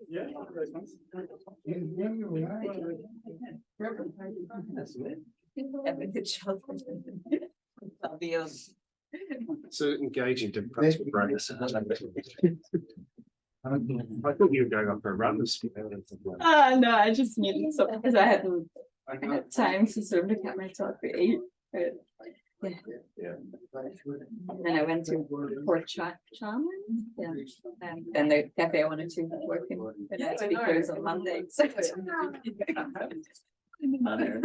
Yeah, those ones. So engaging different parts of the brain. I thought you were going up for a run. No, I just needed something because I hadn't had time to sort of look at my talk for 8. But yeah. And then I went to Port Charming. Yeah. And then the cafe I wanted to work in, but I had to be closed on Monday. So another.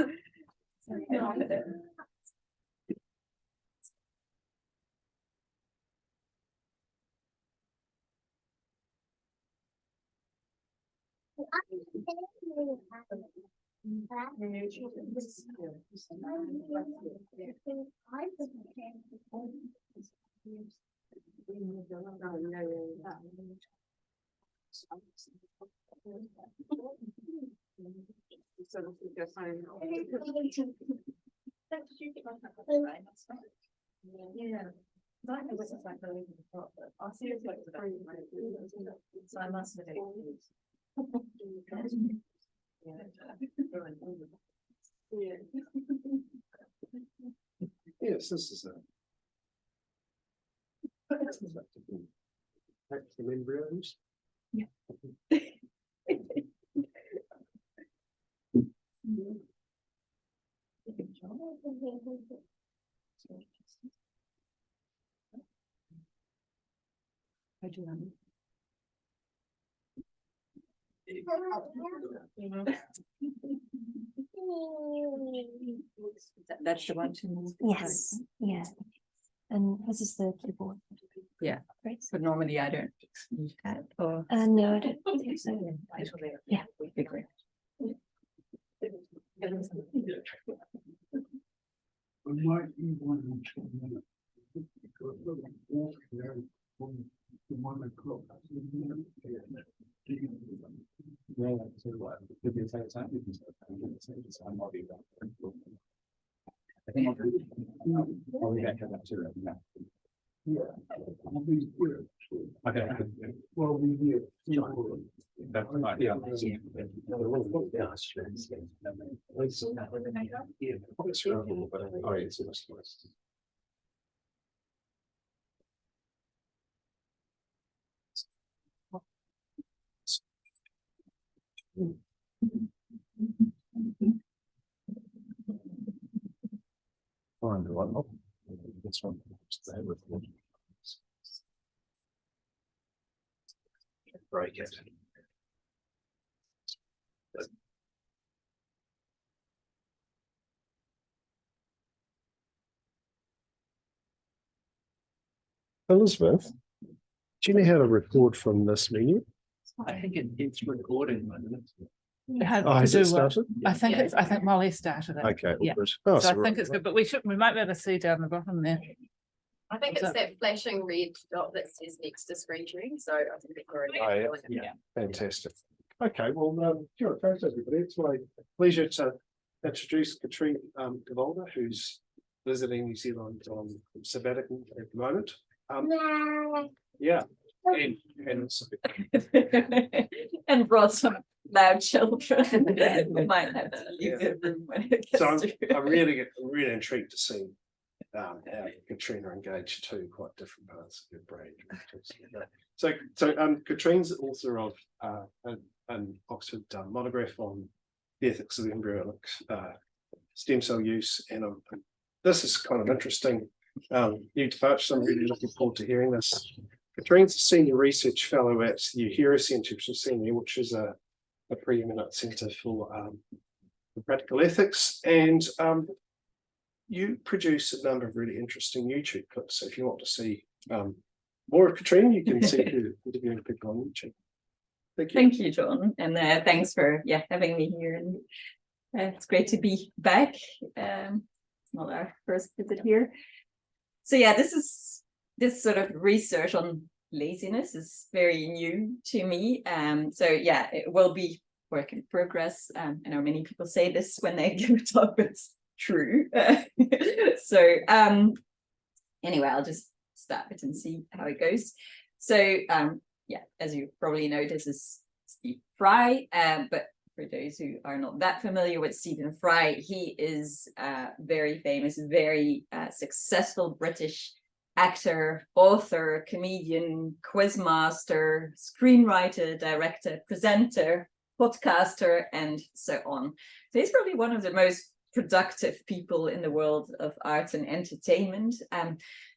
I'll see if it's so I must have Yes, this is from embryos. Yeah. I do That's the one to Yes, yeah. And this is the keyboard. Yeah, Great. but normally I don't use that. Or No, I don't think so. Yeah. would be great. I think I'll be back to that too. Yeah. Okay. Well, we that's fine. Yeah. Find the one. This one. Break it. Elizabeth, do you know how to record from this menu? I think it's recording. Has it started? I think it's. I think Molly started it. Okay, Yeah. good. Oh, So I think it's good, but we might be able to see down the bottom there. I think it's that flashing red dot that says next to screen sharing. So I think it's already. Oh, yeah. Fantastic. Okay, well, sure, thanks everybody. It's my pleasure to introduce Katrien Devolder, who's visiting New Zealand on sabbatical at the moment. Yeah, And brought some loud children. We might have to leave the room when it gets so to I'm really intrigued to see how Katrien engaged two quite different parts of your brain. So Katrien's author of an Oxford monograph on the ethics of embryonic stem cell use, and this is kind of interesting. New departure, so I'm really looking forward to hearing this. Katrien's a senior research fellow at the Uhura Centre, which is a preeminent centre for practical ethics, and you produce a number of really interesting YouTube clips. So if you want to see more of Katrien, you can see who interviewing people on YouTube. Thank you. Thank you, John, and thanks for having me here. And it's great to be back. It's not our first visit here. So this sort of research on laziness is very new to me. So it will be work in progress. I know many people say this when they give a talk, but it's true. So anyway, I'll just start it and see how it goes. So yeah, as you probably know, this is Steve Fry, but for those who are not that familiar with Stephen Fry, he is very famous, very successful British actor, author, comedian, quizmaster, screenwriter, director, presenter, podcaster, and so on. So he's probably one of the most productive people in the world of art and entertainment.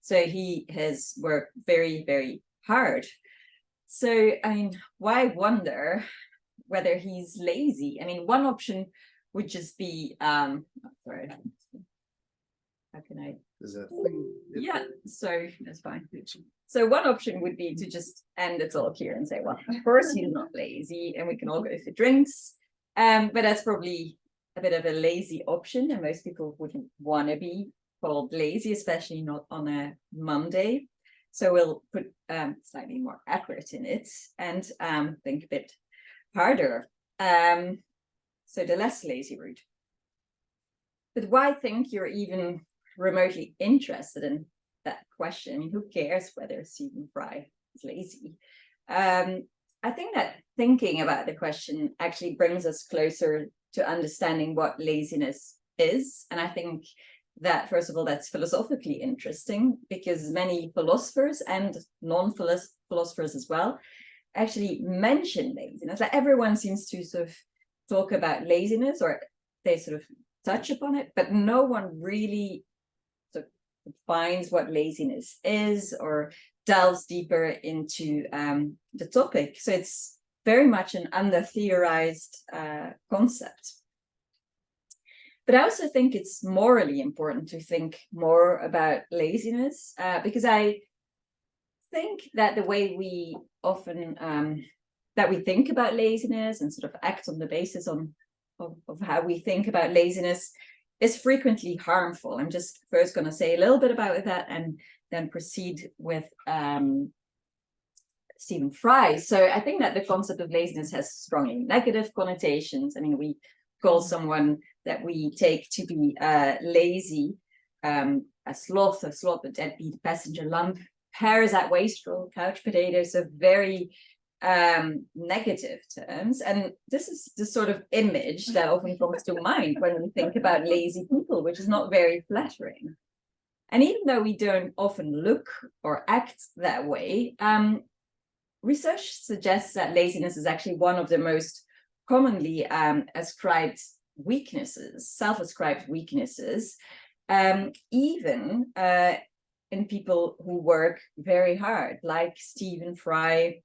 So he has worked very, very hard. So, I mean, why wonder whether he's lazy? I mean, one option would just be, sorry, how can I? Is it? Yeah, so that's fine. So one option would be to just end the talk here and say, well, of course he's not lazy and we can all go for drinks. But that's probably a bit of a lazy option, and most people wouldn't want to be called lazy, especially not on a Monday. So we'll put slightly more effort in it and think a bit harder. So the less lazy route. But why think you're even remotely interested in that question? I mean, who cares whether Stephen Fry is lazy? I think that thinking about the question actually brings us closer to understanding what laziness is. And I think that, first of all, that's philosophically interesting, because many philosophers and non-philosophers as well actually mention laziness. Like everyone seems to sort of talk about laziness, or they sort of touch upon it, but no one really sort of defines what laziness is or delves deeper into the topic. So it's very much an under-theorized concept. But I also think it's morally important to think more about laziness, because I think that the way we often that we think about laziness and sort of act on the basis of how we think about laziness is frequently harmful. I'm just first going to say a little bit about that and then proceed with Stephen Fry. So I think that the concept of laziness has strongly negative connotations. I mean, we call someone that we take to be lazy a sloth, a deadbeat passenger lump, parasite, wastrel, couch potato, so very negative terms. And this is the sort of image that often comes to mind when we think about lazy people, which is not very flattering. And even though we don't often look or act that way, research suggests that laziness is actually one of the most commonly ascribed weaknesses, self-ascribed weaknesses, even in people who work very hard, like Stephen Fry,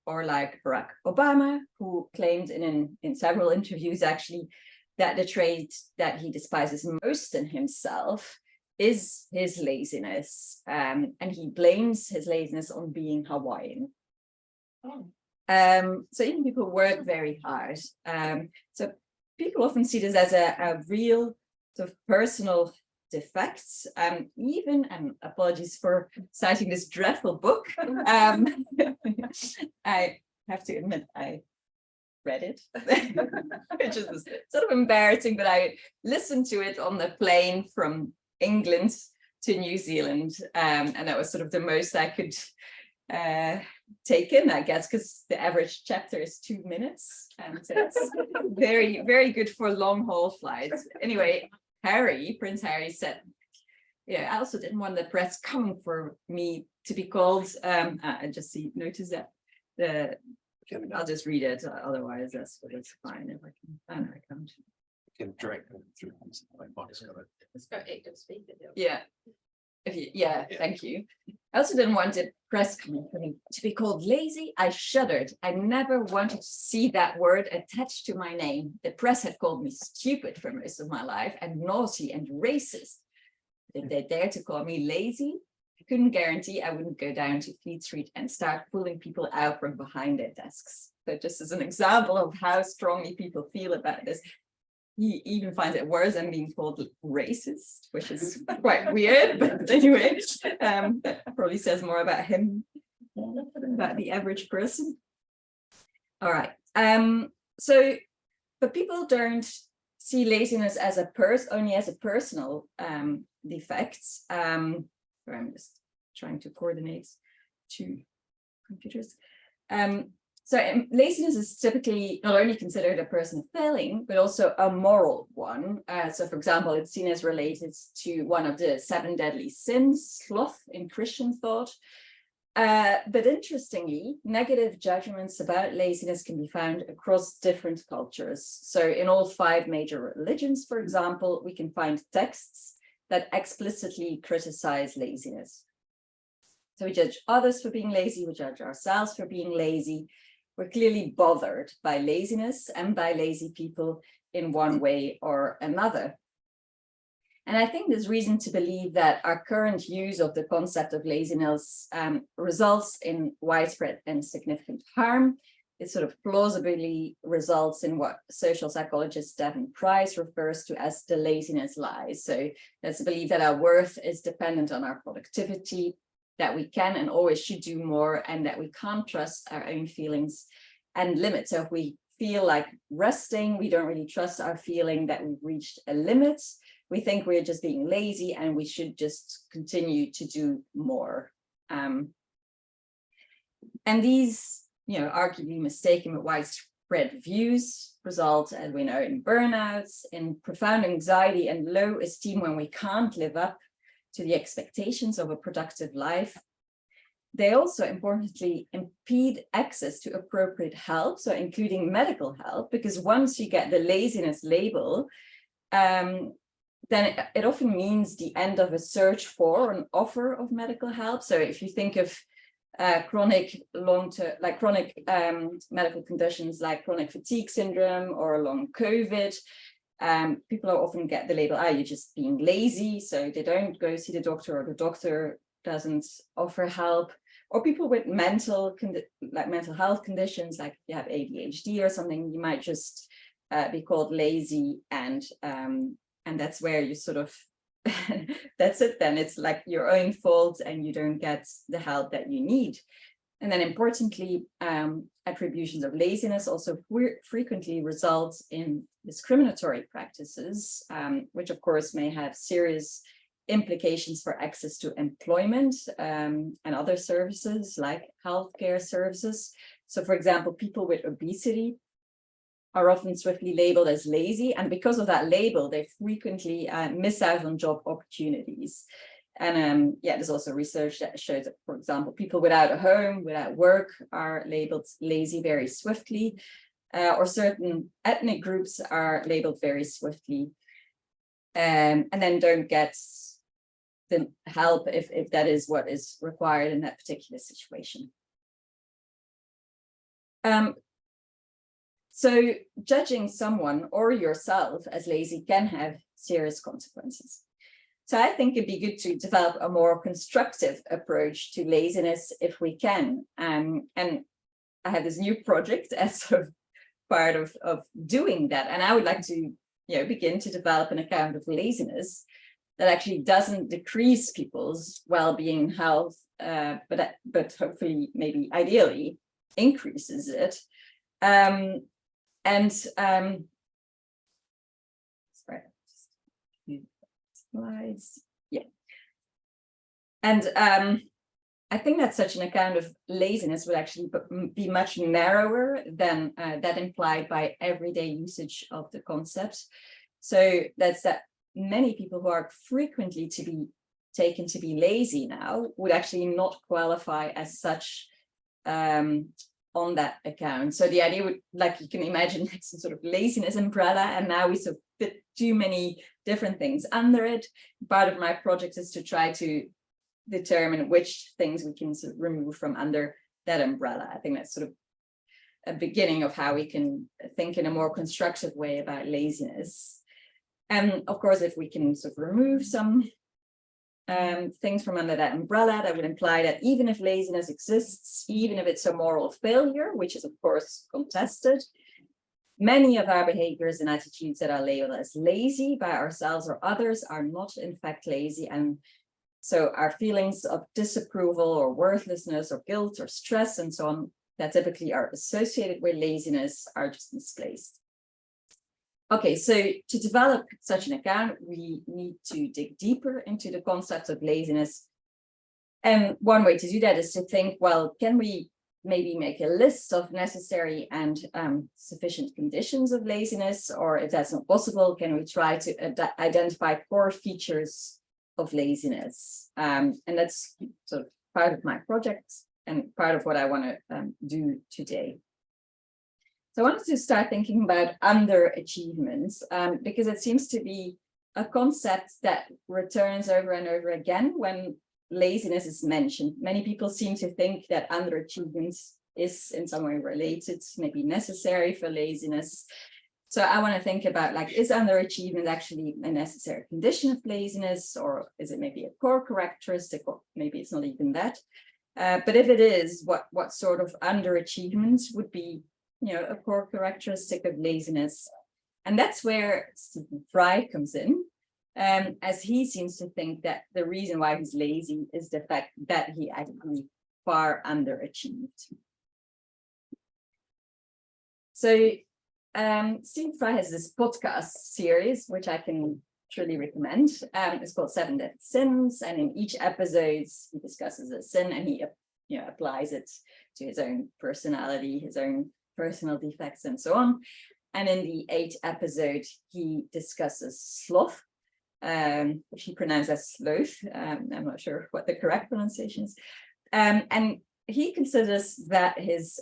or like Barack Obama, who claimed in several interviews actually that the trait that he despises most in himself is his laziness, and he blames his laziness on being Hawaiian. So even people work very hard. So people often see this as a real sort of personal defect. Even, and apologies for citing this dreadful book, I have to admit I read it, which is sort of embarrassing, but I listened to it on the plane from England to New Zealand, and that was sort of the most I could take in, I guess, because the average chapter is 2 minutes, and so it's very, very good for long haul flights. Anyway, Prince Harry said, yeah, I also didn't want the press coming for me to be called, I just notice that I'll just read it, otherwise that's fine if I can. I can't. Can drag them through like Mark's got it. Let's go active speaker. Yeah. Yeah, thank you. I also didn't want the press coming for me to be called lazy. I shuddered. I never wanted to see that word attached to my name. The press had called me stupid for most of my life, and naughty and racist. If they dared to call me lazy, I couldn't guarantee I wouldn't go down to Fleet Street and start pulling people out from behind their desks. So just as an example of how strongly people feel about this, he even finds it worse than being called racist, which is quite weird, but anyway, that probably says more about him than about the average person. All right. So, but people don't see laziness as only as a personal defect. I'm just trying to coordinate two computers. So laziness is typically not only considered a personal failing, but also a moral one. So for example, it's seen as related to one of the 7 deadly sins, sloth, in Christian thought. But interestingly, negative judgments about laziness can be found across different cultures. So in all 5 major religions, for example, we can find texts that explicitly criticize laziness. So we judge others for being lazy, we judge ourselves for being lazy. We're clearly bothered by laziness and by lazy people in one way or another. And I think there's reason to believe that our current use of the concept of laziness results in widespread and significant harm. It sort of plausibly results in what social psychologist Devin Price refers to as the laziness lies. So that's a belief that our worth is dependent on our productivity, that we can and always should do more, and that we can't trust our own feelings and limits. So if we feel like resting, we don't really trust our feeling that we've reached a limit. We think we're just being lazy and we should just continue to do more. And these, arguably mistaken but widespread views result, as we know, in burnouts, in profound anxiety and low esteem when we can't live up to the expectations of a productive life. They also importantly impede access to appropriate help, so including medical help, because once you get the laziness label, then it often means the end of a search for or an offer of medical help. So if you think of chronic medical conditions like chronic fatigue syndrome or long COVID, people are often get the label, you're just being lazy, so they don't go see the doctor, or the doctor doesn't offer help. Or people with mental health conditions, like you have ADHD or something, you might just be called lazy, and that's where you sort of that's it. Then it's like your own fault, and you don't get the help that you need. And then importantly, attributions of laziness also frequently result in discriminatory practices, which of course may have serious implications for access to employment and other services like healthcare services. So for example, people with obesity are often swiftly labeled as lazy, and because of that label, they frequently miss out on job opportunities. And there's also research that shows that, for example, people without a home, without work, are labeled lazy very swiftly, or certain ethnic groups are labeled very swiftly, and then don't get the help if that is what is required in that particular situation. So judging someone or yourself as lazy can have serious consequences. So I think it'd be good to develop a more constructive approach to laziness if we can. And I have this new project as sort of part of doing that. And I would like to begin to develop an account of laziness that actually doesn't decrease people's well-being, health, but hopefully, maybe ideally, increases it. Slides. Yeah. And I think that such an account of laziness would actually be much narrower than that implied by everyday usage of the concept. So that's that many people who are frequently to be taken to be lazy now would actually not qualify as such on that account. So the idea would, like you can imagine, like some sort of laziness umbrella, and now we sort of fit too many different things under it. Part of my project is to try to determine which things we can sort of remove from under that umbrella. I think that's sort of a beginning of how we can think in a more constructive way about laziness. And of course, if we can sort of remove some things from under that umbrella, that would imply that even if laziness exists, even if it's a moral failure, which is of course contested, many of our behaviors and attitudes that are labeled as lazy by ourselves or others are not in fact lazy. And so our feelings of disapproval or worthlessness or guilt or stress and so on that typically are associated with laziness are just misplaced. Okay, so to develop such an account, we need to dig deeper into the concept of laziness. And one way to do that is to think, well, can we maybe make a list of necessary and sufficient conditions of laziness, or if that's not possible, can we try to identify core features of laziness? And that's sort of part of my project and part of what I want to do today. So I wanted to start thinking about underachievements, because it seems to be a concept that returns over and over again when laziness is mentioned. Many people seem to think that underachievement is in some way related, maybe necessary for laziness. So I want to think about, like, is underachievement actually a necessary condition of laziness, or is it maybe a core characteristic, or maybe it's not even that? But if it is, what sort of underachievement would be, a core characteristic of laziness? And that's where Stephen Fry comes in. As he seems to think that the reason why he's lazy is the fact that he actually far underachieved. So Stephen Fry has this podcast series, which I can truly recommend. It's called 7 Deadly Sins, and in each episode he discusses a sin and he applies it to his own personality, his own personal defects, and so on. And in the 8th episode, he discusses sloth, which he pronounced as sloth. I'm not sure what the correct pronunciation is. And he considers that his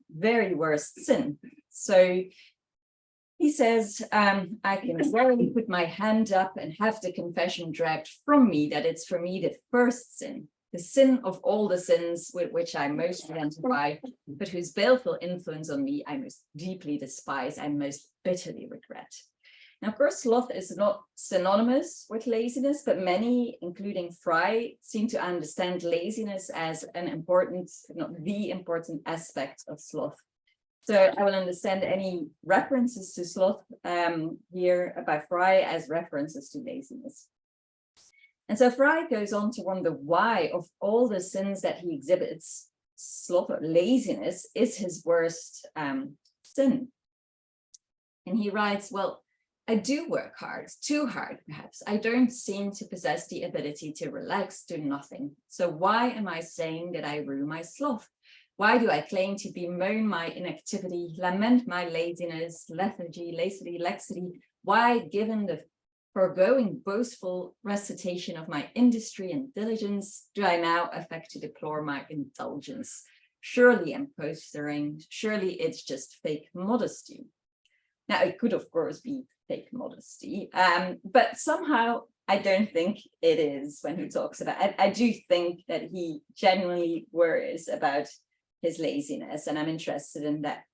very worst sin. So he says, I can well put my hand up and have the confession dragged from me that it's for me the first sin, the sin of all the sins with which I most identify, but whose baleful influence on me I most deeply despise and most bitterly regret. Now, of course, sloth is not synonymous with laziness, but many, including Fry, seem to understand laziness as an important, if not the important aspect of sloth. So I will understand any references to sloth here by Fry as references to laziness. And so Fry goes on to wonder why, of all the sins that he exhibits, sloth or laziness is his worst sin. And he writes, well, I do work hard, too hard perhaps. I don't seem to possess the ability to relax, do nothing. So why am I saying that I rue my sloth? Why do I claim to bemoan my inactivity, lament my laziness, lethargy, laxity? Why, given the foregoing boastful recitation of my industry and diligence, do I now affect to deplore my indulgence? Surely I'm postering, surely it's just fake modesty. Now, it could, of course, be fake modesty, but somehow I don't think it is when he talks about it. I do think that he genuinely worries about his laziness, and I'm interested in that.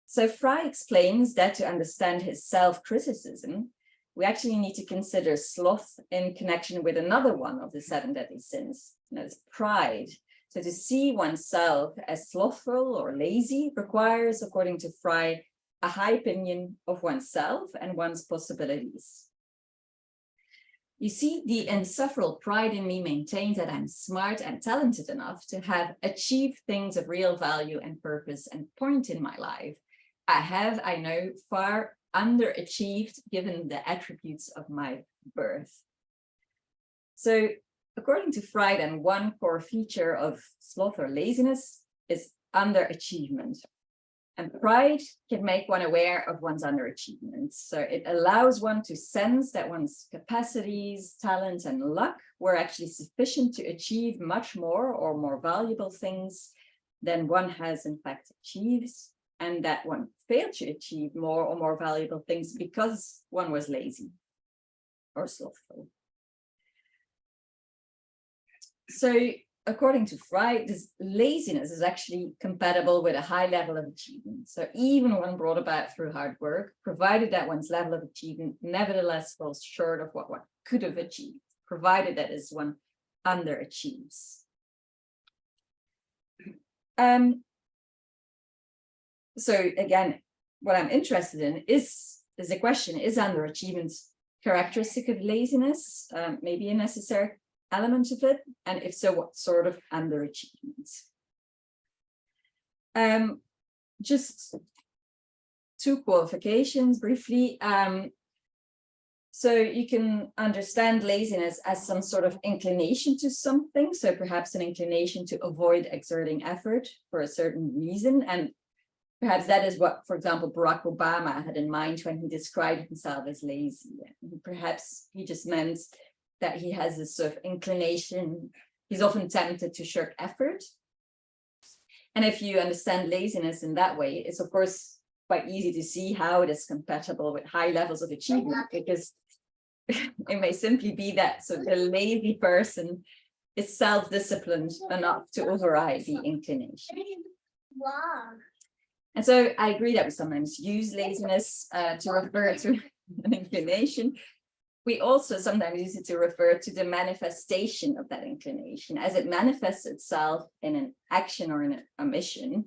So Fry explains that to understand his self-criticism, we actually need to consider sloth in connection with another one of the 7 deadly sins, known as pride. So to see oneself as slothful or lazy requires, according to Fry, a high opinion of oneself and one's possibilities. You see, the insufferable pride in me maintains that I'm smart and talented enough to have achieved things of real value and purpose and point in my life. I have, I know, far underachieved given the attributes of my birth. So according to Fry, then, one core feature of sloth or laziness is underachievement. And pride can make one aware of one's underachievement. So it allows one to sense that one's capacities, talents, and luck were actually sufficient to achieve much more or more valuable things than one has in fact achieved, and that one failed to achieve more or more valuable things because one was lazy or slothful. So according to Fry, this laziness is actually compatible with a high level of achievement. So even when brought about through hard work, provided that one's level of achievement nevertheless falls short of what one could have achieved, provided that is one underachieves. So again, what I'm interested in is the question, is underachievement characteristic of laziness? Maybe a necessary element of it, and if so, what sort of underachievement? Just two qualifications briefly. So you can understand laziness as some sort of inclination to something. So perhaps an inclination to avoid exerting effort for a certain reason. And perhaps that is what, for example, Barack Obama had in mind when he described himself as lazy. Perhaps he just meant that he has this sort of inclination. He's often tempted to shirk effort. And if you understand laziness in that way, it's of course quite easy to see how it is compatible with high levels of achievement, because it may simply be that so the lazy person is self-disciplined enough to override the inclination. Wow. And so I agree that we sometimes use laziness to refer to an inclination. We also sometimes use it to refer to the manifestation of that inclination as it manifests itself in an action or in an omission.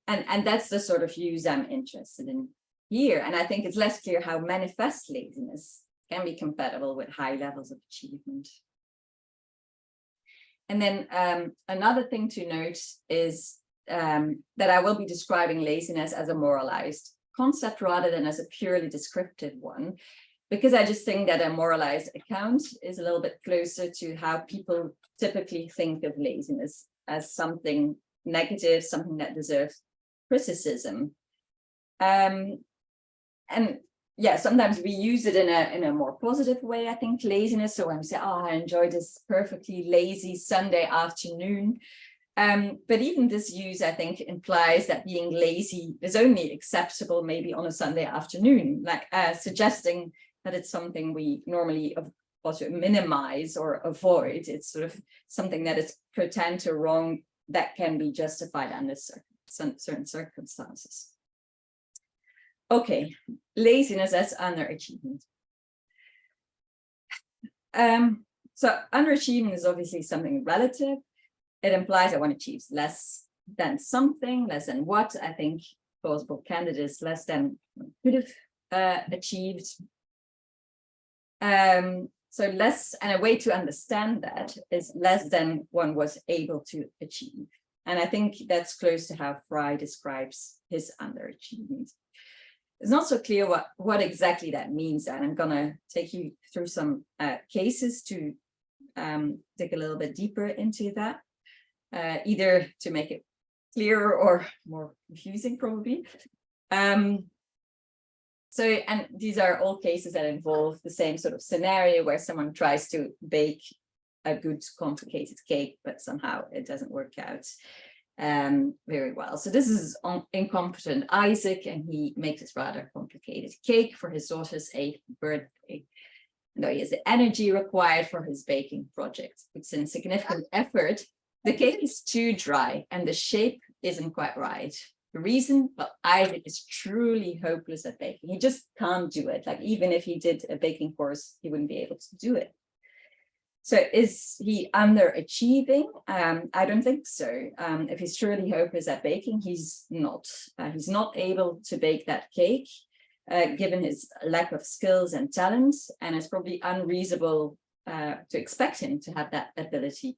And that's the sort of use I'm interested in here. And I think it's less clear how manifest laziness can be compatible with high levels of achievement. And then another thing to note is that I will be describing laziness as a moralized concept rather than as a purely descriptive one, because I just think that a moralized account is a little bit closer to how people typically think of laziness as something negative, something that deserves criticism. And yeah, sometimes we use it in a more positive way, I think, laziness. So when we say, oh, I enjoy this perfectly lazy Sunday afternoon. But even this use, I think, implies that being lazy is only acceptable maybe on a Sunday afternoon, like suggesting that it's something we normally also minimize or avoid. It's sort of something that is pretend or wrong that can be justified under certain circumstances. Okay, laziness as underachievement. So underachievement is obviously something relative. It implies that one achieves less than something, less than what. I think plausible candidates less than could have achieved. So less, and a way to understand that is less than one was able to achieve. And I think that's close to how Fry describes his underachievement. It's not so clear what exactly that means, and I'm gonna take you through some cases to dig a little bit deeper into that, either to make it clearer or more confusing, probably. So, and these are all cases that involve the same sort of scenario where someone tries to bake a good complicated cake, but somehow it doesn't work out very well. So this is on incompetent Isaac, and he makes this rather complicated cake for his daughter's 8th birthday. And though he has the energy required for his baking project, puts in significant effort, the cake is too dry and the shape isn't quite right. The reason, well, Isaac is truly hopeless at baking. He just can't do it. Like even if he did a baking course, he wouldn't be able to do it. So is he underachieving? I don't think so. If he's truly hopeless at baking, he's not. He's not able to bake that cake, given his lack of skills and talents, and it's probably unreasonable to expect him to have that ability.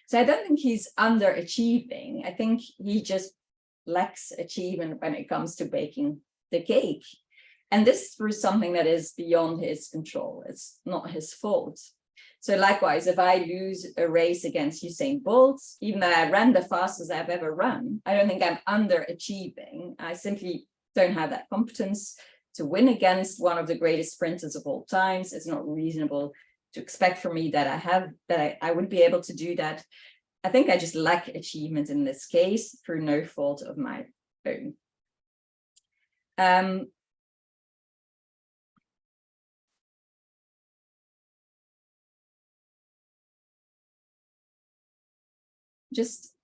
So I don't think he's underachieving. I think he just lacks achievement when it comes to baking the cake. And this is through something that is beyond his control. It's not his fault. So likewise, if I lose a race against Usain Bolt, even though I ran the fastest I've ever run, I don't think I'm underachieving. I simply don't have that competence to win against one of the greatest sprinters of all times. It's not reasonable to expect from me that I would be able to do that. I think I just lack achievement in this case through no fault of my own.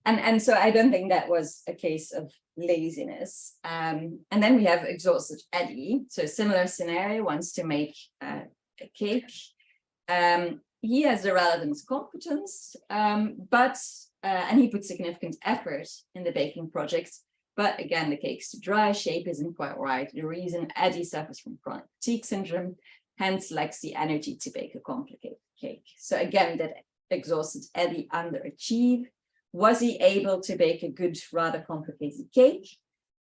And so I don't think that was a case of laziness. And then we have exhausted Eddie. So similar scenario, wants to make a cake. He has the relevant competence, and he puts significant effort in the baking project. But again, the cake's too dry, shape isn't quite right. The reason Eddie suffers from chronic fatigue syndrome, hence lacks the energy to bake a complicated cake. So again, that exhausted Eddie underachieve. Was he able to bake a good, rather complicated cake?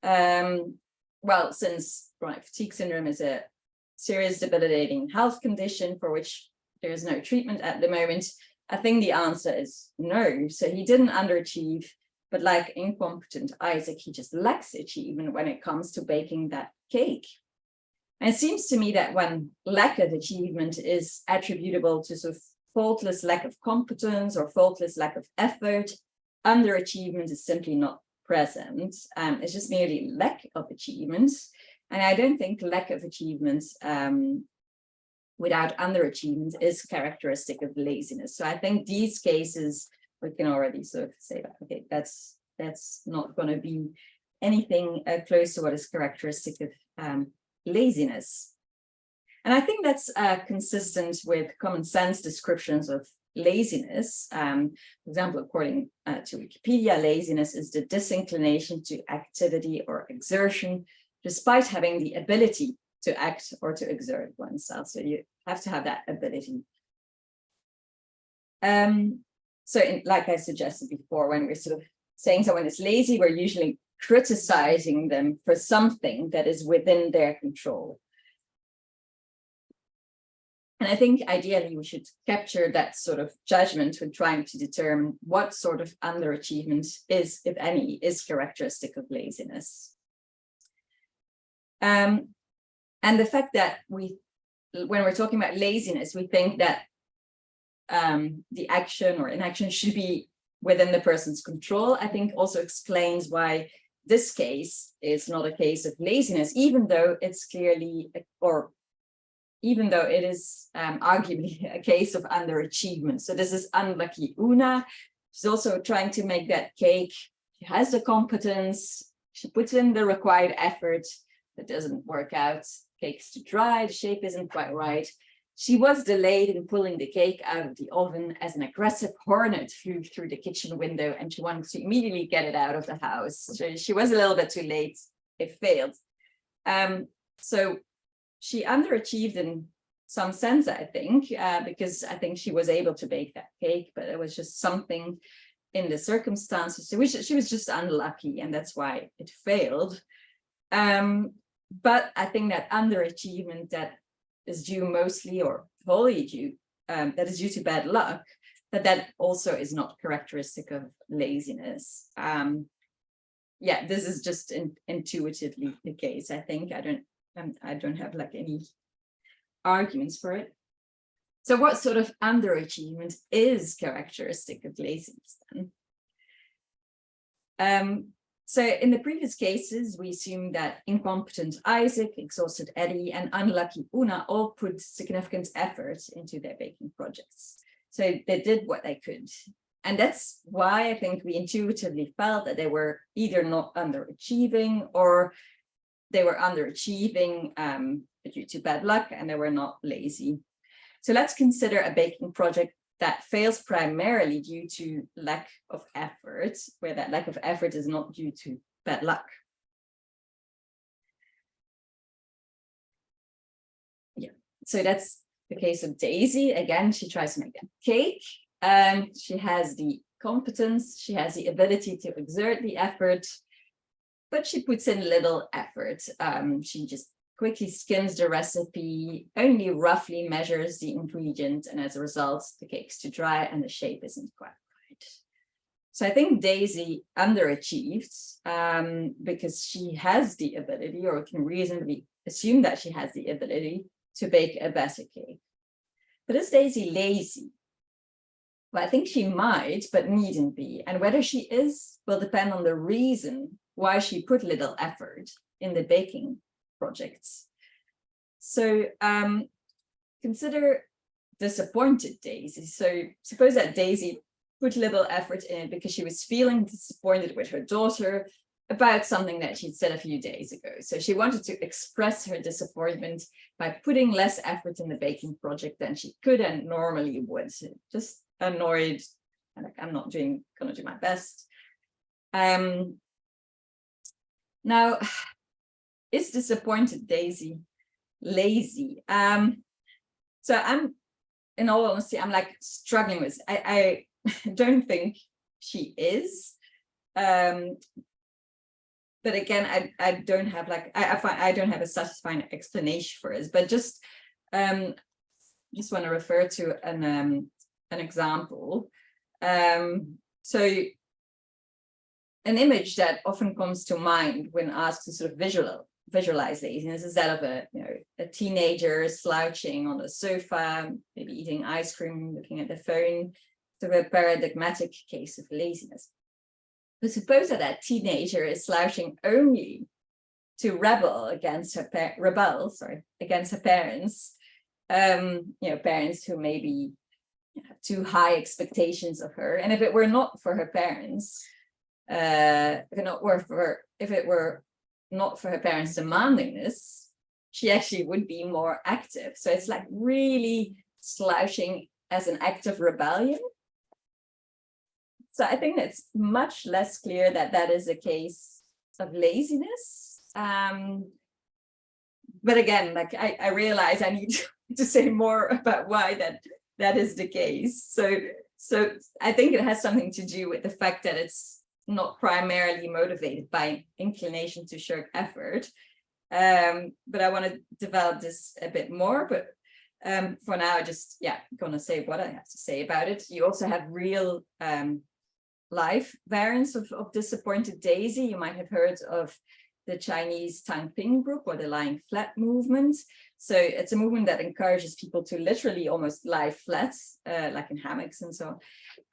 Well, since chronic fatigue syndrome is a serious debilitating health condition for which there is no treatment at the moment? I think the answer is no. So he didn't underachieve, but like incompetent Isaac, he just lacks achievement when it comes to baking that cake. And it seems to me that when lack of achievement is attributable to sort of faultless lack of competence or faultless lack of effort, underachievement is simply not present. It's just merely lack of achievement. And I don't think lack of achievement without underachievement is characteristic of laziness. So I think these cases, we can already sort of say that, okay, that's not going to be anything close to what is characteristic of laziness. And I think that's consistent with common sense descriptions of laziness. For example, according to Wikipedia, laziness is the disinclination to activity or exertion, despite having the ability to act or to exert oneself. So you have to have that ability. Like I suggested before, when we're sort of saying someone is lazy, we're usually criticizing them for something that is within their control. And I think ideally we should capture that sort of judgment when trying to determine what sort of underachievement is, if any, is characteristic of laziness. And the fact that when we're talking about laziness, we think that the action or inaction should be within the person's control, I think also explains why this case is not a case of laziness, even though it's clearly, or even though it is arguably a case of underachievement. So this is unlucky Una. She's also trying to make that cake. She has the competence. She puts in the required effort. That doesn't work out. Cake's too dry. The shape isn't quite right. She was delayed in pulling the cake out of the oven as an aggressive hornet flew through the kitchen window, and she wanted to immediately get it out of the house. So she was a little bit too late. It failed. So she underachieved in some sense, I think, because I think she was able to bake that cake, but it was just something in the circumstances. So she was just unlucky, and that's why it failed. But I think that underachievement that is due mostly or wholly due, that is due to bad luck, that also is not characteristic of laziness. Yeah, this is just intuitively the case. I think I don't have like any arguments for it. So what sort of underachievement is characteristic of laziness then? So in the previous cases, we assumed that incompetent Isaac, exhausted Eddie, and unlucky Una all put significant effort into their baking projects. So they did what they could. And that's why I think we intuitively felt that they were either not underachieving or they were underachieving due to bad luck, and they were not lazy. So let's consider a baking project that fails primarily due to lack of effort, where that lack of effort is not due to bad luck. Yeah, so that's the case of Daisy. Again, she tries to make a cake. She has the competence, she has the ability to exert the effort, but she puts in little effort. She just quickly skims the recipe, only roughly measures the ingredient, and as a result, the cake's too dry and the shape isn't quite right. So I think Daisy underachieved because she has the ability, or can reasonably assume that she has the ability to bake a better cake. But is Daisy lazy? Well, I think she might, but needn't be. And whether she is will depend on the reason why she put little effort in the baking projects. So consider disappointed Daisy. So suppose that Daisy put little effort in because she was feeling disappointed with her daughter about something that she'd said a few days ago. So she wanted to express her disappointment by putting less effort in the baking project than she could and normally would. So just annoyed, like I'm not gonna do my best. Now, is disappointed Daisy lazy? So I'm, in all honesty, I'm like struggling with. I don't think she is, but again, I don't have like I don't have a satisfying explanation for it, but just want to refer to an example. So an image that often comes to mind when asked to sort of visualize laziness is that of a teenager slouching on the sofa, maybe eating ice cream, looking at the phone, sort of a paradigmatic case of laziness. But suppose that teenager is slouching only to rebel against her against her parents, parents who maybe have too high expectations of her. And if it were not for her parents, if it were not for her parents' demandingness, she actually would be more active. So it's like really slouching as an act of rebellion. So I think it's much less clear that that is a case of laziness. But again, like I realize I need to say more about why that is the case. So I think it has something to do with the fact that it's not primarily motivated by inclination to shirk effort. But I want to develop this a bit more. But for now, just gonna say what I have to say about it. You also have real life variants of disappointed daisy. You might have heard of the Chinese Tangping group or the lying flat movement. So it's a movement that encourages people to literally almost lie flat, like in hammocks and so on,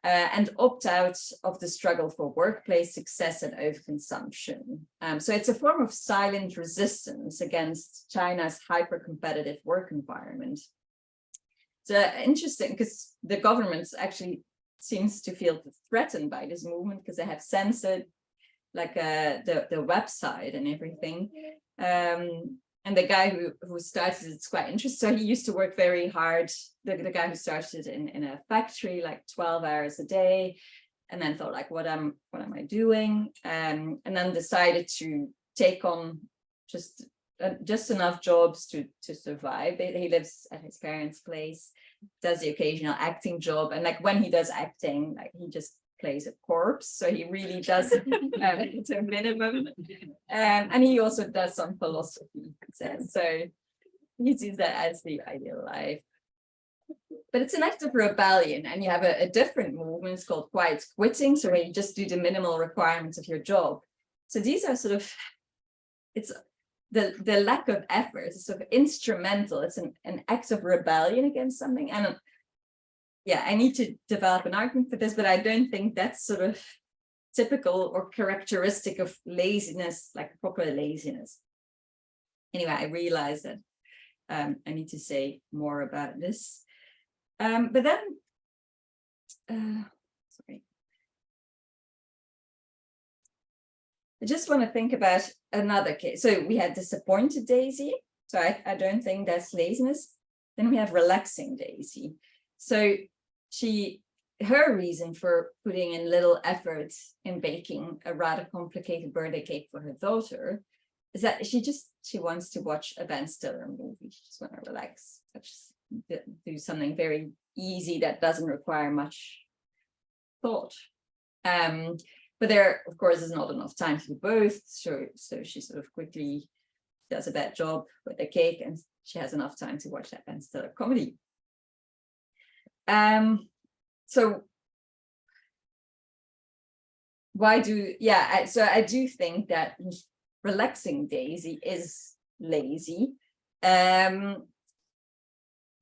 and opt out of the struggle for workplace success and overconsumption. So it's a form of silent resistance against China's hyper-competitive work environment. It's interesting because the government actually seems to feel threatened by this movement because they have censored like the website and everything. And the guy who started it's quite interesting. So he used to work very hard. The guy who started in a factory, like 12 hours a day, and then thought like, what am I doing? And then decided to take on just enough jobs to survive. He lives at his parents' place, does the occasional acting job, and like when he does acting, like he just plays a corpse, so he really does to a minimum. And he also does some philosophy, so he sees that as the ideal life. But it's an act of rebellion, and you have a different movement. It's called quiet quitting, so where you just do the minimal requirements of your job. So these are sort of, it's the lack of effort is sort of instrumental. It's an act of rebellion against something. And I need to develop an argument for this, but I don't think that's sort of typical or characteristic of laziness, like proper laziness. Anyway, I realize that I need to say more about this. But then, sorry. I just want to think about another case. So we had disappointed daisy. So I don't think that's laziness. Then we have relaxing daisy. So her reason for putting in little effort in baking a rather complicated birthday cake for her daughter is that she wants to watch a Ben Stiller movie. She just want to relax, just do something very easy that doesn't require much thought. But there, of course, is not enough time to do both. So she sort of quickly does a bad job with the cake, and she has enough time to watch that Ben Stiller comedy. So I do think that relaxing daisy is lazy. And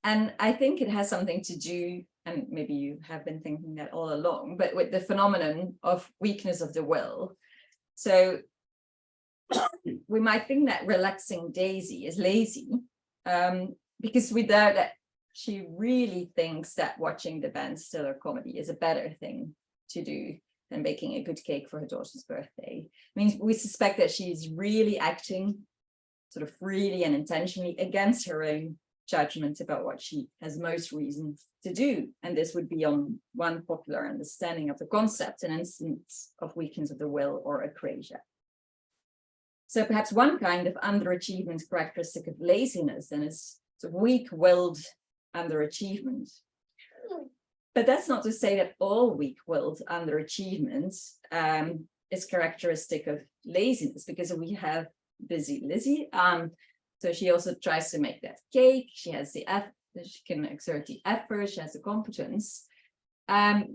I think it has something to do, and maybe you have been thinking that all along, but with the phenomenon of weakness of the will. So we might think that relaxing daisy is lazy, because without that, she really thinks that watching the Ben Stiller comedy is a better thing to do than baking a good cake for her daughter's birthday. I mean, we suspect that she's really acting sort of freely and intentionally against her own judgment about what she has most reason to do. And this would be on one popular understanding of the concept, an instance of weakness of the will or acrasia. So perhaps one kind of underachievement characteristic of laziness then is sort of weak-willed underachievement. But that's not to say that all weak-willed underachievement is characteristic of laziness, because we have busy Lizzie. So she also tries to make that cake. She has the effort, she can exert the effort, she has the competence.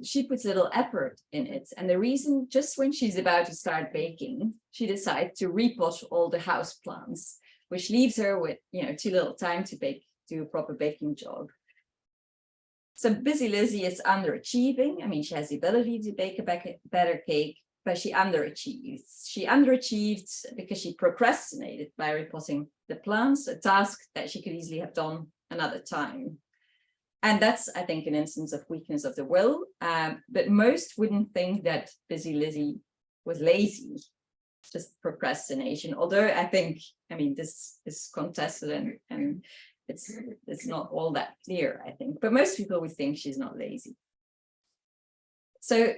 She puts little effort in it. And the reason, just when she's about to start baking, she decides to repot all the house plants, which leaves her with, too little time to do a proper baking job. So busy Lizzie is underachieving. I mean, she has the ability to bake a better cake, but she underachieves. She underachieved because she procrastinated by repotting the plants, a task that she could easily have done another time. And that's, I think, an instance of weakness of the will. But most wouldn't think that busy Lizzie was lazy, just procrastination. Although I think, this is contested and it's not all that clear, I think. But most people would think she's not lazy. So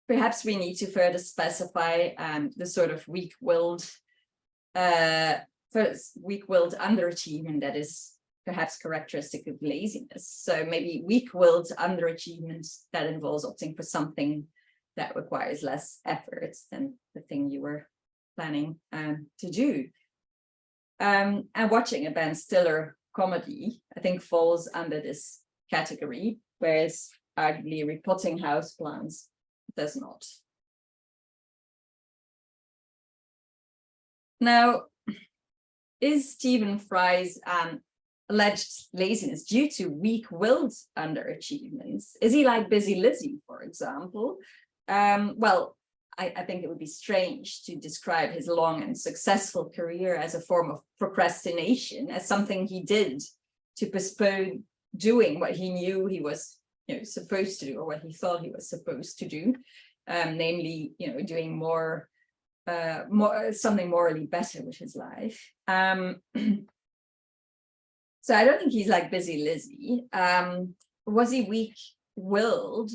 perhaps we need to further specify the sort of weak-willed underachievement that is perhaps characteristic of laziness. So maybe weak-willed underachievement that involves opting for something that requires less effort than the thing you were planning to do. And watching a Ben Stiller comedy, I think, falls under this category, whereas arguably repotting houseplants does not. Now, is Stephen Fry's alleged laziness due to weak-willed underachievements? Is he like busy Lizzie, for example? Well, I think it would be strange to describe his long and successful career as a form of procrastination, as something he did to postpone doing what he knew he was supposed to do, or what he thought he was supposed to do, namely, doing more something morally better with his life. So I don't think he's like busy Lizzie. Was he weak-willed?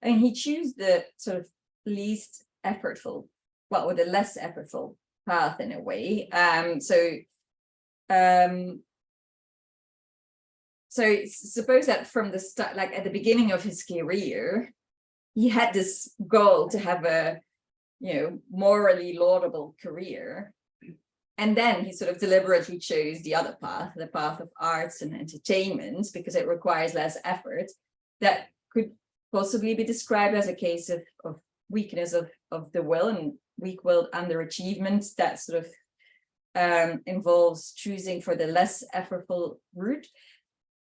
And he chose the sort of least effortful, or the less effortful path in a way. So suppose that from the start, like at the beginning of his career, he had this goal to have a, morally laudable career. And then he sort of deliberately chose the other path, the path of arts and entertainment, because it requires less effort. That could possibly be described as a case of weakness of the will and weak-willed underachievement that sort of involves choosing for the less effortful route.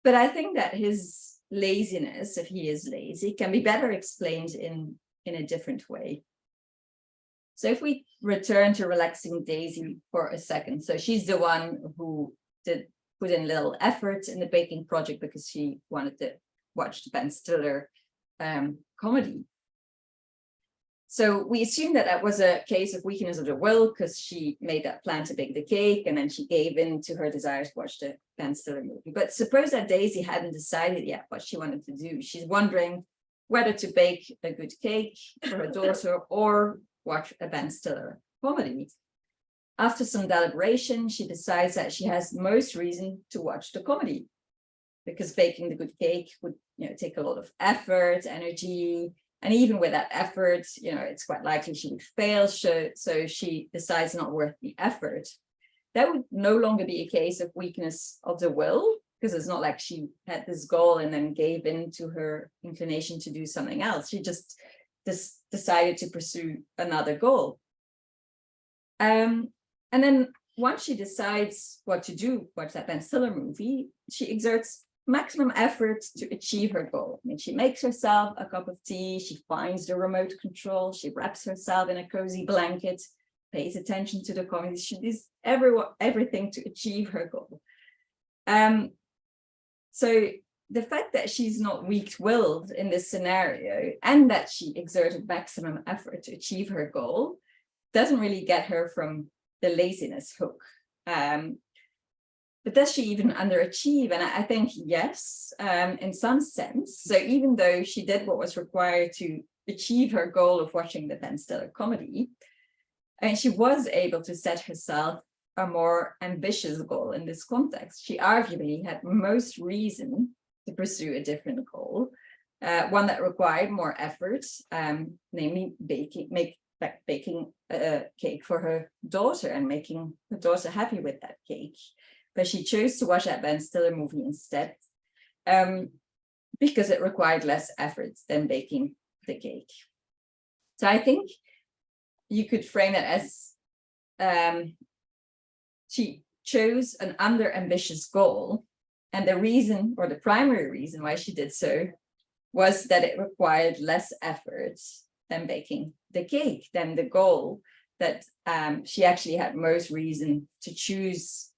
But I think that his laziness, if he is lazy, can be better explained in a different way. So if we return to relaxing Daisy for a second, so she's the one who put in little effort in the baking project because she wanted to watch the Ben Stiller comedy. So we assume that that was a case of weakness of the will because she made that plan to bake the cake and then she gave in to her desire to watch the Ben Stiller movie. But suppose that Daisy hadn't decided yet what she wanted to do. She's wondering whether to bake a good cake for her daughter or watch a Ben Stiller comedy. After some deliberation, she decides that she has most reason to watch the comedy because baking the good cake would take a lot of effort, energy, and even with that effort, it's quite likely she would fail. So she decides not worth the effort. That would no longer be a case of weakness of the will, because it's not like she had this goal and then gave in to her inclination to do something else. She just decided to pursue another goal. And then once she decides what to do, watch that Ben Stiller movie, she exerts maximum effort to achieve her goal. I mean, she makes herself a cup of tea, she finds the remote control, she wraps herself in a cozy blanket, pays attention to the comedy, she does everything to achieve her goal. So the fact that she's not weak-willed in this scenario and that she exerted maximum effort to achieve her goal doesn't really get her from the laziness hook. But does she even underachieve? And I think yes, in some sense. So even though she did what was required to achieve her goal of watching the Ben Stiller comedy, and she was able to set herself a more ambitious goal in this context. She arguably had most reason to pursue a different goal. one that required more effort, namely baking a cake for her daughter and making her daughter happy with that cake. But she chose to watch that Ben Stiller movie instead, because it required less effort than baking the cake. So I think you could frame it as she chose an under-ambitious goal, and the reason, or the primary reason why she did so, was that it required less effort than baking the cake, than the goal that she actually had most reason to choose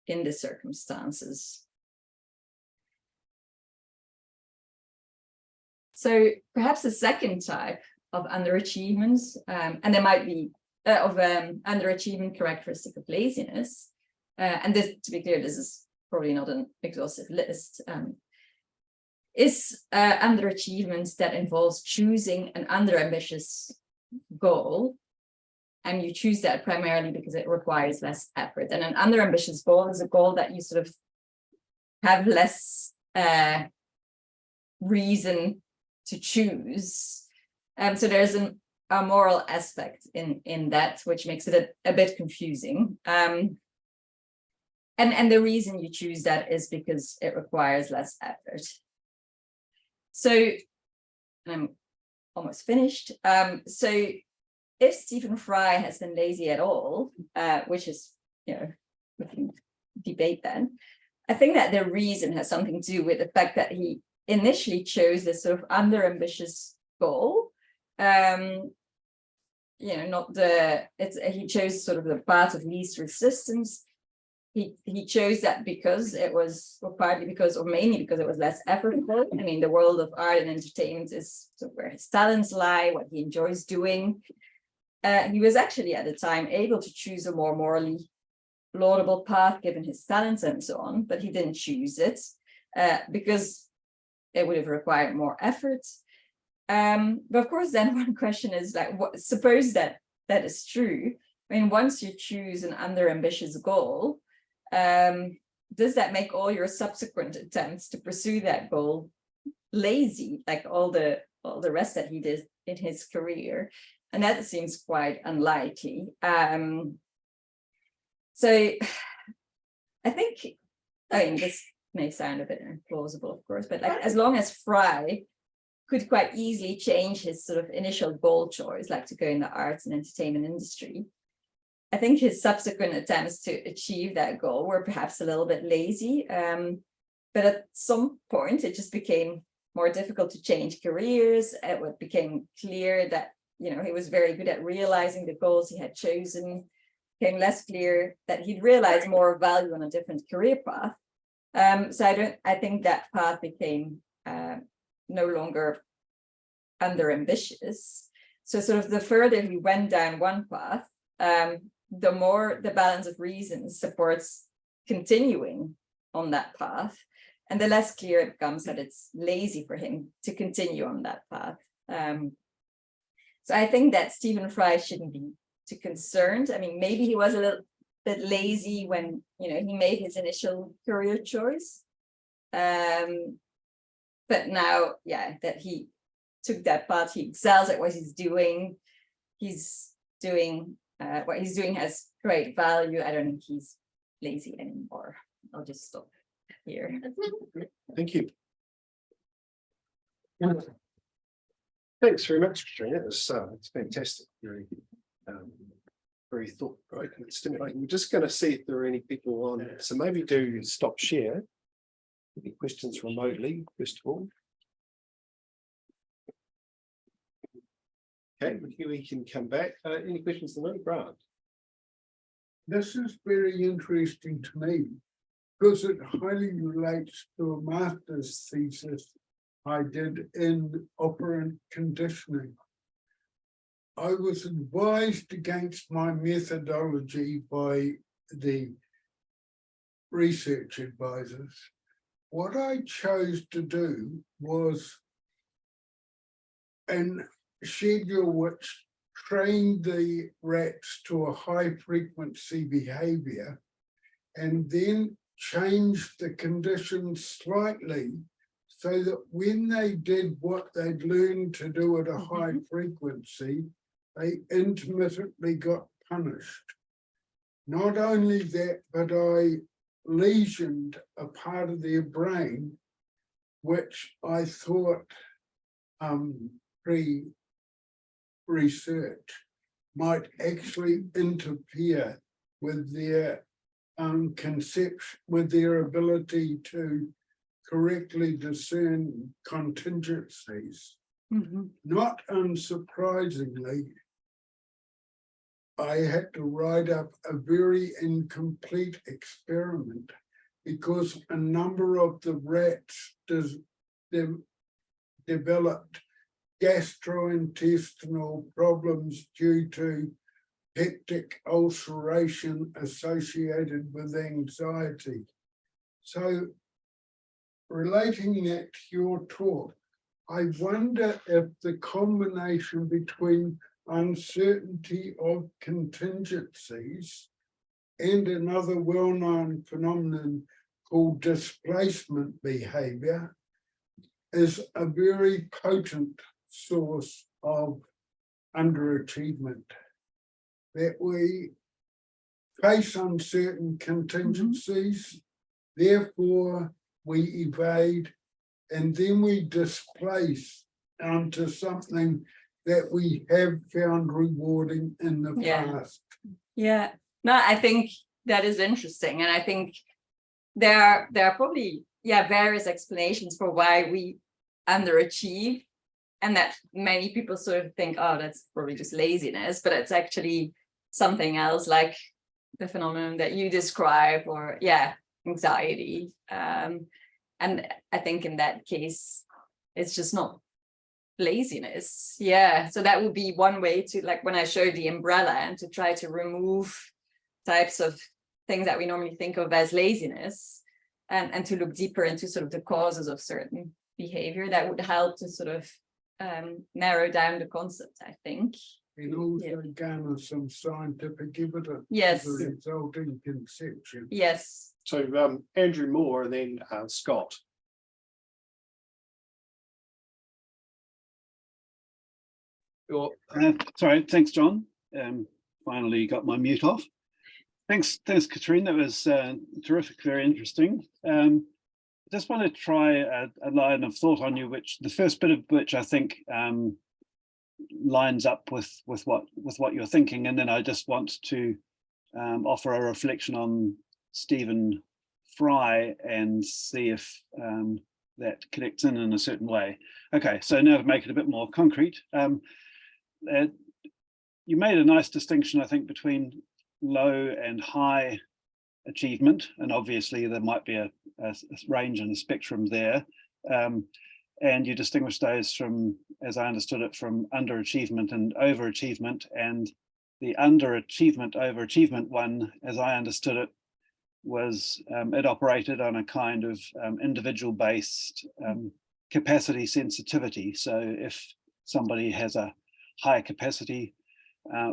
in the circumstances. So perhaps the second type of underachievement, and there might be underachievement characteristic of laziness, and this, to be clear, this is probably not an exhaustive list, is underachievement that involves choosing an underambitious goal, and you choose that primarily because it requires less effort. And an underambitious goal is a goal that you sort of have less reason to choose. So there's a moral aspect in that, which makes it a bit confusing. And the reason you choose that is because it requires less effort. So, and I'm almost finished. So if Stephen Fry has been lazy at all, which is, we can debate then, I think that the reason has something to do with the fact that he initially chose this sort of under-ambitious goal. He chose sort of the path of least resistance. He chose that because it was, or partly because, or mainly because it was less effortful. I mean, the world of art and entertainment is sort of where his talents lie, what he enjoys doing. He was actually at the time able to choose a more morally laudable path given his talents and so on, but he didn't choose it because it would have required more effort. But of course, then one question is like, suppose that is true. I mean, once you choose an under-ambitious goal, does that make all your subsequent attempts to pursue that goal lazy, like all the rest that he did in his career? And that seems quite unlikely. So I think, this may sound a bit implausible, of course, but like as long as Fry could quite easily change his sort of initial goal choice, like to go in the arts and entertainment industry, I think his subsequent attempts to achieve that goal were perhaps a little bit lazy. But at some point, it just became more difficult to change careers. It became clear that, he was very good at realizing the goals he had chosen. It became less clear that he'd realized more value on a different career path. So I think that path became no longer under-ambitious. So sort of the further he went down one path, the more the balance of reason supports continuing on that path, and the less clear it becomes that it's lazy for him to continue on that path. So I think that Stephen Fry shouldn't be too concerned. I mean, maybe he was a little bit lazy when, he made his initial career choice. But now, that he took that path, he excels at what he's doing. What he's doing has great value. I don't think he's lazy anymore. I'll just stop here. Thank you. Thanks very much, Katrien. It's fantastic. Very thought-provoking and stimulating. We're just going to see if there are any people on. So maybe do stop share. Any questions remotely, first of all? Okay, we can come back. Any questions in the room, Grant? This is very interesting to me because it highly relates to a master's thesis I did in operant conditioning. I was advised against my methodology by the research advisors. What I chose to do was an schedule which trained the rats to a high frequency behavior and then changed the conditions slightly so that when they did what they'd learned to do at a high frequency, they intermittently got punished. Not only that, but I lesioned a part of their brain, which I thought pre-research might actually interfere with their conception, with their ability to correctly discern contingencies. Not unsurprisingly, I had to write up a very incomplete experiment because a number of the rats developed gastrointestinal problems due to peptic ulceration associated with anxiety. So, relating that to your talk, I wonder if the combination between uncertainty of contingencies and another well-known phenomenon called displacement behavior is a very potent source of underachievement. That we face uncertain contingencies, therefore we evade, and then we displace onto something that we have found rewarding in the past. Yeah, no, I think that is interesting. And I think there are probably, various explanations for why we underachieve. And that many people sort of think, oh, that's probably just laziness, but it's actually something else, like the phenomenon that you describe, or anxiety. And I think in that case, it's just not laziness. So that would be one way to, like when I showed the umbrella, and to try to remove types of things that we normally think of as laziness, and to look deeper into sort of the causes of certain behavior. That would help to sort of narrow down the concept, I think. And also garner some scientific evidence Yes. for the resulting conception. Yes. So Andrew Moore and then Scott. Sorry, thanks, John. Finally got my mute off. Thanks, Katrien. That was terrific, very interesting. Just want to try a line of thought on you, which the first bit of which I think lines up with what you're thinking, and then I just want to offer a reflection on Stephen Fry and see if that connects in a certain way. Okay, so now to make it a bit more concrete, you made a nice distinction, I think, between low and high achievement, and obviously there might be a range and a spectrum there, and you distinguish those from, as I understood it, from underachievement and overachievement. And the underachievement overachievement one, as I understood it, was it operated on a kind of individual based capacity sensitivity. So if somebody has a high capacity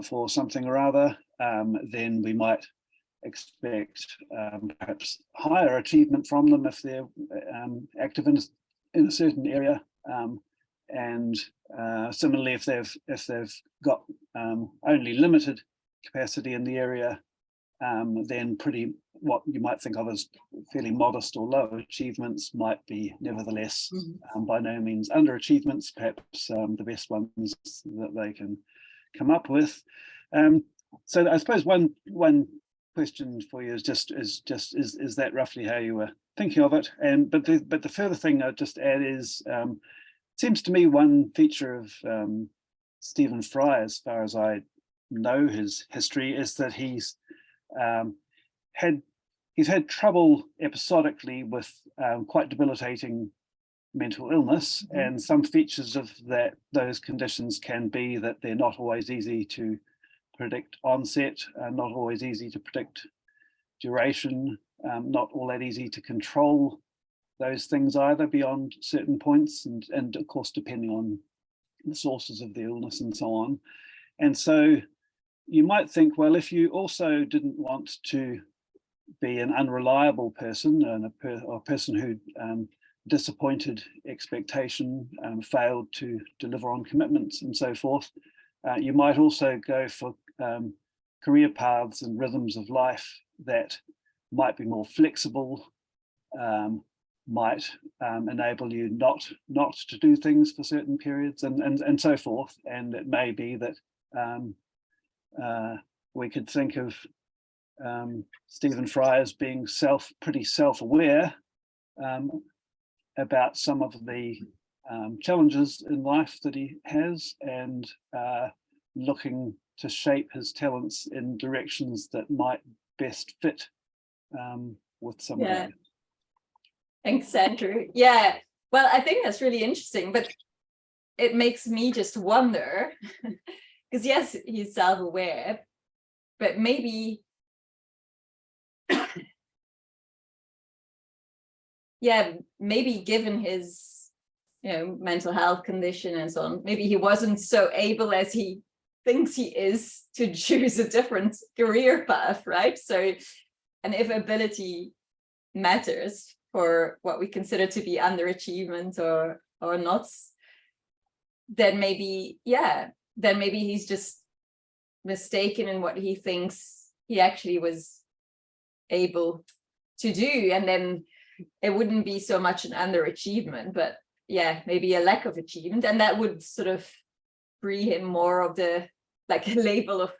for something or other, then we might expect perhaps higher achievement from them if they're active in a certain area, and similarly if they've got only limited capacity in the area, then what you might think of as fairly modest or low achievements might be nevertheless by no means underachievements, perhaps the best ones that they can come up with. So I suppose one question for you is that roughly how you were thinking of it? And but the further thing I'd just add is, seems to me one feature of Stephen Fry, as far as I know his history, is that he's had trouble episodically with quite debilitating mental illness, and some features of those conditions can be that they're not always easy to predict onset, not always easy to predict duration, not all that easy to control those things either beyond certain points, and of course depending on the sources of the illness and so on. And so you might think, well, if you also didn't want to be an unreliable person and a person who disappointed expectation, failed to deliver on commitments and so forth. You might also go for career paths and rhythms of life that might be more flexible, might enable you not to do things for certain periods and so forth. And it may be that we could think of Stephen Fry as being pretty self-aware about some of the challenges in life that he has, and looking to shape his talents in directions that might best fit with some of that. Thanks, Andrew. Yeah, well, I think that's really interesting, but it makes me just wonder, because yes, he's self-aware, but maybe, yeah, maybe given his, mental health condition and so on, maybe he wasn't so able as he thinks he is to choose a different career path, right? So, and if ability matters for what we consider to be underachievement or not, then maybe, then maybe he's just mistaken in what he thinks he actually was able to do, and then it wouldn't be so much an underachievement, but maybe a lack of achievement, and that would sort of free him more of the label of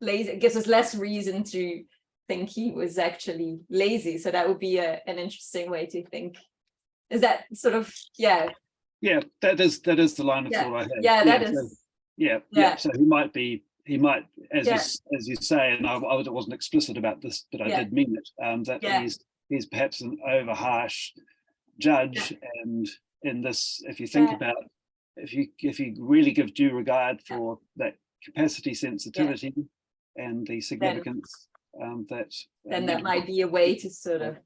lazy. It gives us less reason to think he was actually lazy. So that would be an interesting way to think. Is that sort of that is the line of thought I had. That is so he might as you say, and I wasn't explicit about this, but I did mean it, that he's perhaps an over harsh judge, and in this, if you think about, if you really give due regard for that capacity sensitivity and the significance, then that might be a way to sort of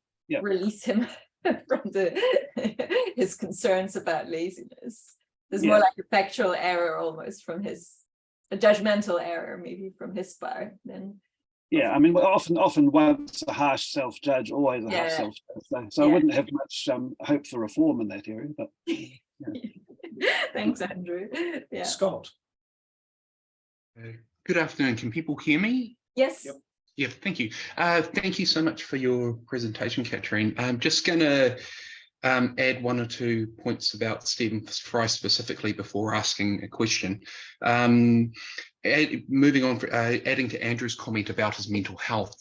release him from his concerns about laziness. There's more like a factual error almost from a judgmental error maybe from his part then. I mean, often once a harsh self-judge, always a harsh self-judge. So I wouldn't have much hope for reform in that area, but Thanks, Andrew. Scott. Good afternoon. Can people hear me? Yes. Yep. Yeah, thank you. Thank you so much for your presentation, Katrien. I'm just going to add one or two points about Stephen Fry specifically before asking a question. Moving on, adding to Andrew's comment about his mental health,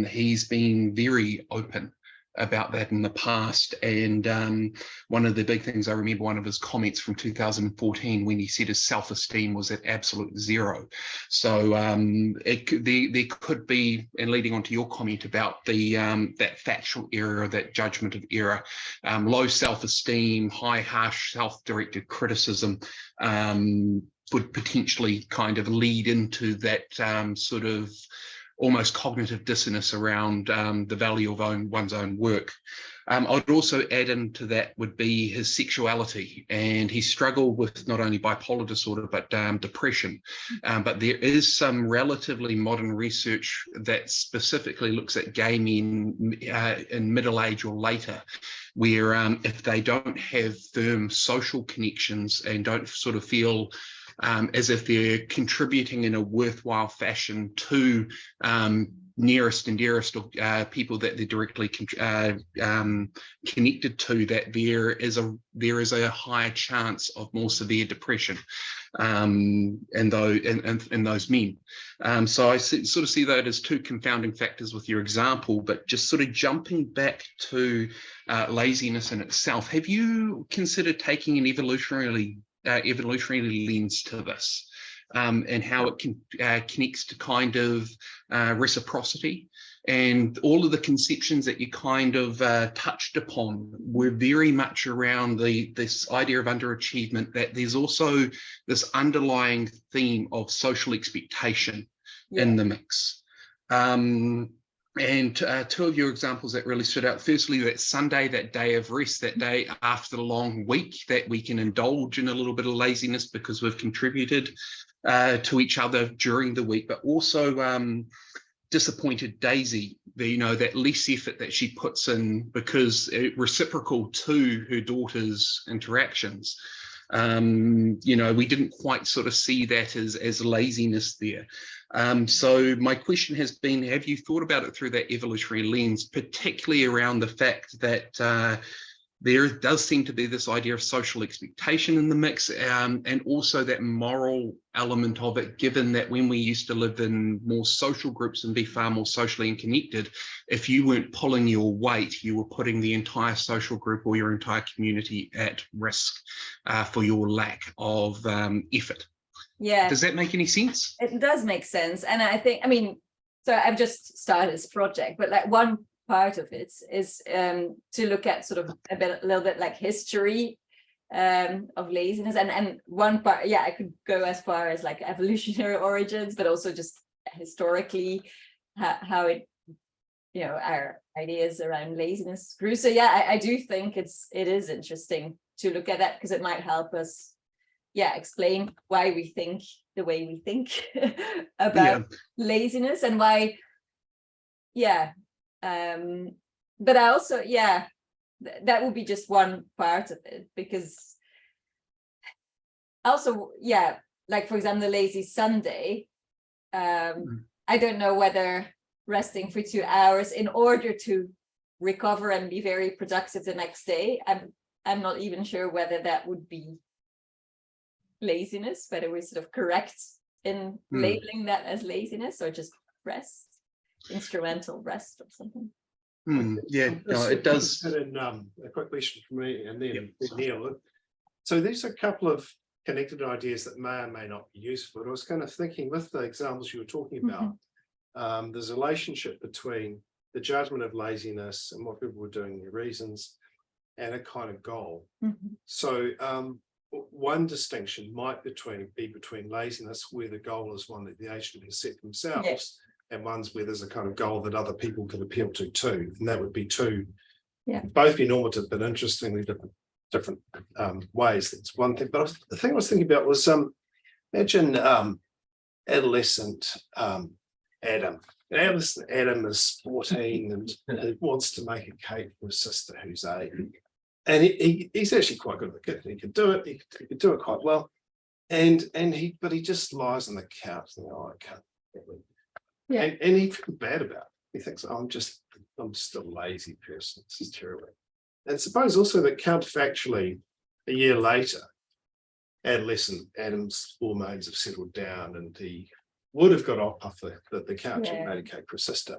he's been very open about that in the past, and one of the big things I remember, one of his comments from 2014 when he said his self-esteem was at absolute zero. So there could be, and leading on to your comment about the that factual error, that judgment of error, low self-esteem, high harsh self-directed criticism would potentially kind of lead into that sort of almost cognitive dissonance around the value of one's own work. I would also add into that would be his sexuality, and he struggled with not only bipolar disorder but depression. But there is some relatively modern research that specifically looks at gay men in middle age or later, where if they don't have firm social connections and don't sort of feel as if they're contributing in a worthwhile fashion to nearest and dearest of people that they're directly connected to, that there is a higher chance of more severe depression in those men. So I sort of see that as two confounding factors with your example, but just sort of jumping back to laziness in itself, have you considered taking an evolutionary lens to this, and how it connects to kind of reciprocity? And all of the conceptions that you kind of touched upon were very much around this idea of underachievement, that there's also this underlying theme of social expectation in the mix. And two of your examples that really stood out, firstly, that Sunday, that day of rest, that day after the long week, that we can indulge in a little bit of laziness because we've contributed to each other during the week, but also disappointed Daisy, that less effort that she puts in, because reciprocal to her daughter's interactions. We didn't quite sort of see that as laziness there. So my question has been, have you thought about it through that evolutionary lens, particularly around the fact that there does seem to be this idea of social expectation in the mix, and also that moral element of it, given that when we used to live in more social groups and be far more socially connected, if you weren't pulling your weight, you were putting the entire social group or your entire community at risk for your lack of effort. Yeah. Does that make any sense? It does make sense. And I mean, so I've just started this project, but like one part of it is to look at sort of a little bit like history of laziness, and one part, I could go as far as like evolutionary origins, but also just historically how it, our ideas around laziness grew. So I do think it is interesting to look at that, because it might help us explain why we think the way we think about laziness, and why but I also that would be just one part of it, because also like for example the lazy Sunday, I don't know whether resting for 2 hours in order to recover and be very productive the next day, I'm not even sure whether that would be laziness, whether we're sort of correct in labeling that as laziness, or just rest, instrumental rest or something. It does. And a quick question from me, and then Neil. So these are a couple of connected ideas that may or may not be useful. But I was kind of thinking, with the examples you were talking about, there's a relationship between the judgment of laziness and what people were doing, their reasons, and a kind of goal. So one distinction might be between laziness, where the goal is one that the agent has set themselves, and ones where there's a kind of goal that other people can appeal to too, and that would be two, both be normative, but interestingly different ways. That's one thing. But the thing I was thinking about was imagine adolescent Adam. Adolescent Adam is 14 and he wants to make a cake for his sister who's 8. And he's actually quite good at the kitchen. He could do it. He could do it quite well. But he just lies on the couch and I can't. And he feels bad about it. He thinks, I'm just a lazy person. This is terrible. And suppose also that counterfactually, a year later, adolescent Adam's hormones have settled down and he would have got off the couch and made a cake for his sister.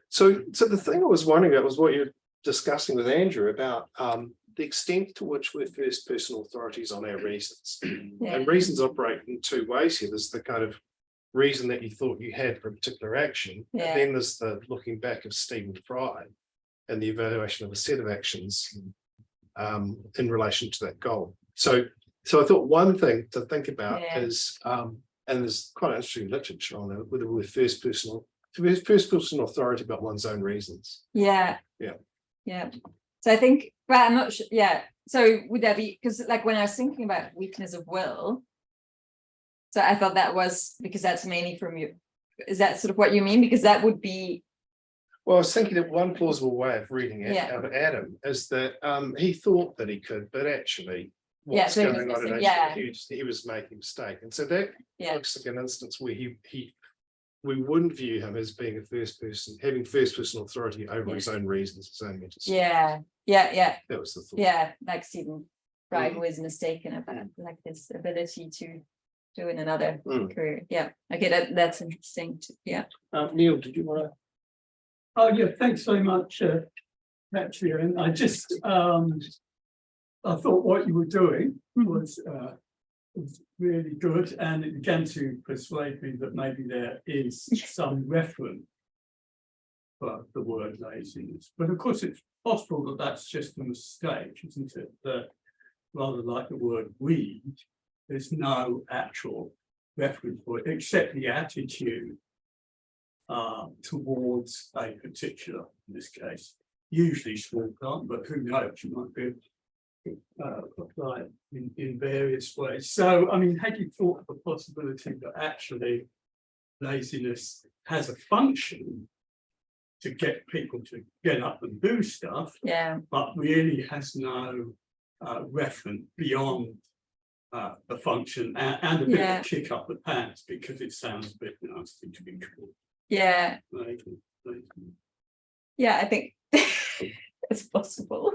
So the thing I was wondering about was what you're discussing with Andrew about the extent to which we're first person authorities on our reasons. And reasons operate in two ways here. There's the kind of reason that you thought you had for a particular action, and then there's the looking back of Stephen Fry and the evaluation of a set of actions in relation to that goal. So I thought one thing to think about is, and there's quite interesting literature on it, whether we're first person authority about one's own reasons. So I think, well, I'm not sure. So would that be, because like when I was thinking about weakness of will, so I thought that was because that's mainly from you. Is that sort of what you mean? Because that would be. Well, I was thinking that one plausible way of reading it out of Adam is that he thought that he could, but actually what's going on in he was making a mistake. And so that looks like an instance where we wouldn't view him as being having first person authority over his own reasons, his own mental state. That was the thought. Like Stephen Fry, who is mistaken about like his ability to do in another career. Okay, that's interesting too. Neil, did you want to? Oh yeah, thanks very much, Katrien. I just I thought what you were doing was really good, and it began to persuade me that maybe there is some reference for the word laziness. But of course, it's possible that that's just a mistake, isn't it? That rather like the word weed, there's no actual reference for it, except the attitude towards a particular, in this case, usually small plant, but who knows, you might be applied in various ways. So, I mean, had you thought of the possibility that actually laziness has a function to get people to get up and do stuff, Yeah, but really has no reference beyond the function and a bit Yeah. of kick up the pants because it sounds a bit nasty to be called. yeah, Lazy. yeah, I think it's possible.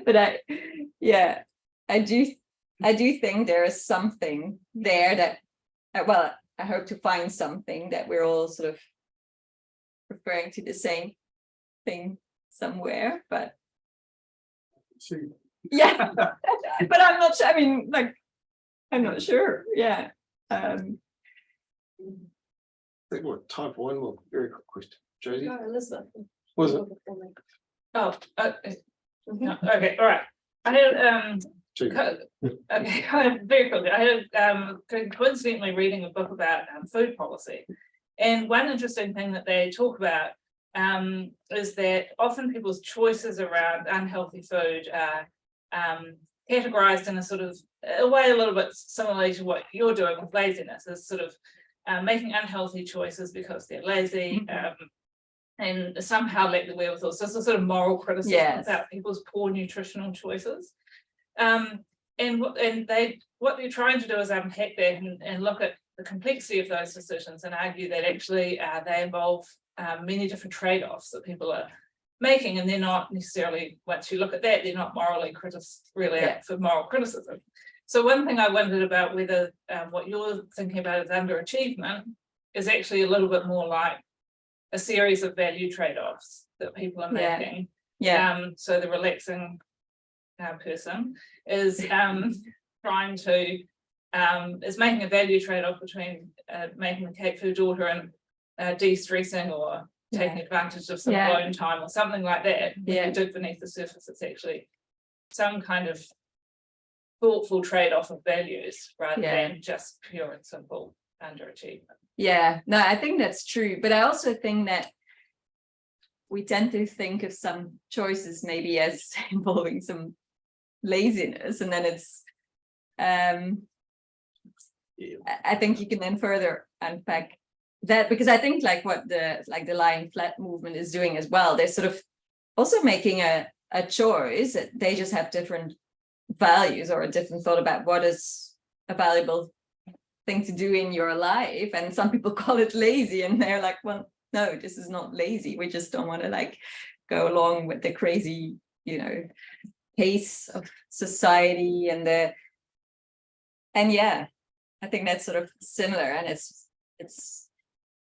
But I do think there is something there that, well, I hope to find something that we're all sort of referring to the same thing somewhere, but See, yeah, but I'm not sure. I mean, like, I'm not sure. Yeah. I think we're at time for one more very quick question. Josie, Elizabeth. was it? Oh, no, okay, all right. I had Two. okay, very quickly. I had coincidentally reading a book about food policy, and one interesting thing that they talk about is that often people's choices around unhealthy food are categorized in a sort of a way a little bit similar to what you're doing with laziness, is sort of making unhealthy choices because they're lazy. And somehow let the wherewithal. So it's a sort of moral criticism Yes. about people's poor nutritional choices. And what they're trying to do is unpack that and look at the complexity of those decisions and argue that actually they involve many different trade-offs that people are making, and they're not necessarily, once you look at that, they're not morally up for moral criticism. So one thing I wondered about whether what you're thinking about as underachievement is actually a little bit more like a series of value trade-offs that people are making. Yeah. So the relaxing person is trying to is making a value trade-off between making the cake for your daughter and de-stressing or taking advantage of some alone time or something like that. When you dig beneath the surface, it's actually some kind of thoughtful trade-off of values rather than just pure and simple underachievement. Yeah, no, I think that's true. But I also think that we tend to think of some choices maybe as involving some laziness, and then it's I think you can then further unpack that, because I think like what the lying flat movement is doing as well, they're sort of also making a choice. They just have different values or a different thought about what is a valuable thing to do in your life, and some people call it lazy, and they're like, well, no, this is not lazy, we just don't want to like go along with the crazy, pace of society. And I think that's sort of similar, and it's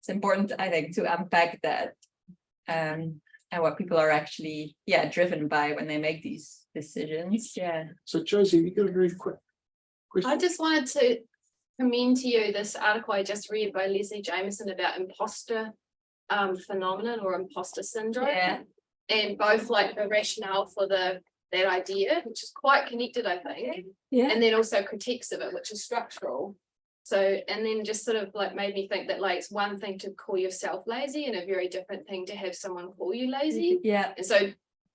important, I think, to unpack that and what people are actually driven by when they make these decisions. So Josie, you got a very quick question? I just wanted to commend to you this article I just read by Leslie Jameson about imposter phenomenon or imposter syndrome, and both like the rationale for that idea, which is quite connected, I think, and then also critiques of it, which is structural. So, and then just sort of like made me think that like it's one thing to call yourself lazy and a very different thing to have someone call you lazy. And so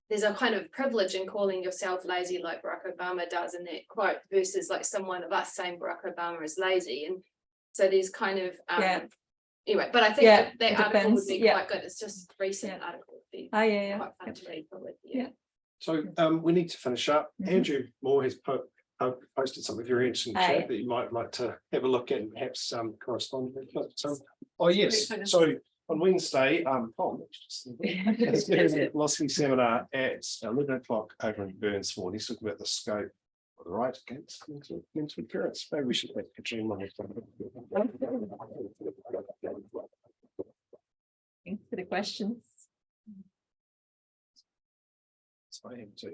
there's a kind of privilege in calling yourself lazy, like Barack Obama does in that quote, versus like someone of us saying Barack Obama is lazy. And so there's kind of anyway, but I think that article would be quite good. It's just a recent article. Would be quite fun to read probably. So we need to finish up. Andrew Moore has posted something very interesting in chat that you might like to have a look at and perhaps correspond with. Oh yes, so on Wednesday, it's a philosophy seminar at 11 o'clock over in Burnsford. He's talking about the scope of the right against mental appearance. Maybe we should let Katrien on. Thanks for the questions. So I have to